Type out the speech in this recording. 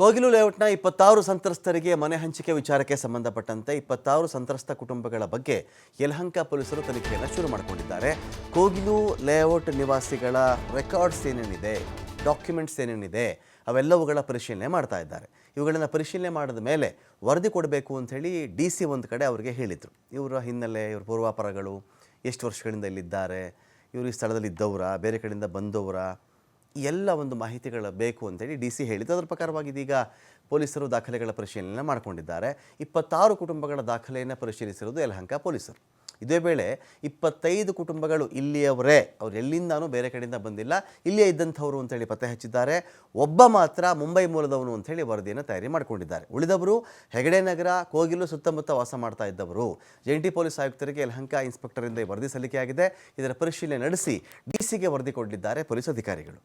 ಕೋಗಿಲು ಲೇಔಟ್ನ 26 ಸಂತ್ರಸ್ತರಿಗೆ ಮನೆ ಹಂಚಿಕೆ ವಿಚಾರಕ್ಕೆ ಸಂಬಂಧಪಟ್ಟಂತೆ 26 ಸಂತ್ರಸ್ತ ಕುಟುಂಬಗಳ ಬಗ್ಗೆ ಯಲಹಂಕ ಪೊಲೀಸರು ತನಿಖೆಯನ್ನು ಶುರು ಮಾಡಿಕೊಂಡಿದ್ದಾರೆ. ಕೋಗಿಲು ಲೇಔಟ್ ನಿವಾಸಿಗಳ ರೆಕಾರ್ಡ್ಸ್ ಏನೇನಿದೆ, ಡಾಕ್ಯುಮೆಂಟ್ಸ್ ಏನೇನಿದೆ ಅವೆಲ್ಲವುಗಳ ಪರಿಶೀಲನೆ ಮಾಡ್ತಾ ಇದ್ದಾರೆ. ಇವುಗಳನ್ನು ಪರಿಶೀಲನೆ ಮಾಡಿದ ಮೇಲೆ ವರದಿ ಕೊಡಬೇಕು ಅಂಥೇಳಿ DC ಒಂದು ಕಡೆ ಅವರಿಗೆ ಹೇಳಿದರು. ಇವರ ಹಿನ್ನೆಲೆ, ಇವ್ರ ಪೂರ್ವಾಪರಗಳು, ಎಷ್ಟು ವರ್ಷಗಳಿಂದ ಇಲ್ಲಿದ್ದಾರೆ, ಇವರು ಈ ಸ್ಥಳದಲ್ಲಿ ಇದ್ದವರ, ಬೇರೆ ಕಡೆಯಿಂದ ಬಂದವರ, ಎಲ್ಲ ಒಂದು ಮಾಹಿತಿಗಳು ಬೇಕು ಅಂತೇಳಿ DC ಹೇಳಿದ್ದು. ಅದರ ಪ್ರಕಾರವಾಗಿ ಇದೀಗ ಪೊಲೀಸರು ದಾಖಲೆಗಳ ಪರಿಶೀಲನೆ ಮಾಡಿಕೊಂಡಿದ್ದಾರೆ. 26 ಕುಟುಂಬಗಳ ದಾಖಲೆಯನ್ನು ಪರಿಶೀಲಿಸಿರುವುದು ಯಲಹಂಕ ಪೊಲೀಸರು. ಇದೇ ವೇಳೆ 25 ಕುಟುಂಬಗಳು ಇಲ್ಲಿಯವರೇ, ಅವ್ರು ಎಲ್ಲಿಂದಾನೂ ಬೇರೆ ಕಡೆಯಿಂದ ಬಂದಿಲ್ಲ, ಇಲ್ಲೇ ಇದ್ದಂಥವ್ರು ಅಂತೇಳಿ ಪತ್ತೆ ಹಚ್ಚಿದ್ದಾರೆ. ಒಬ್ಬ ಮಾತ್ರ ಮುಂಬೈ ಮೂಲದವನು ಅಂಥೇಳಿ ವರದಿಯನ್ನು ತಯಾರಿ ಮಾಡಿಕೊಂಡಿದ್ದಾರೆ. ಉಳಿದವರು ಹೆಗಡೆ ನಗರ, ಕೋಗಿಲು ಸುತ್ತಮುತ್ತ ವಾಸ ಮಾಡ್ತಾ ಇದ್ದವರು. ಜಂಟಿ ಪೊಲೀಸ್ ಆಯುಕ್ತರಿಗೆ ಯಲಹಂಕ ಇನ್ಸ್ಪೆಕ್ಟರಿಂದ ವರದಿ ಸಲ್ಲಿಕೆಯಾಗಿದೆ. ಇದರ ಪರಿಶೀಲನೆ ನಡೆಸಿ DCಗೆ ವರದಿ ಕೊಡಲಿದ್ದಾರೆ ಪೊಲೀಸ್ ಅಧಿಕಾರಿಗಳು.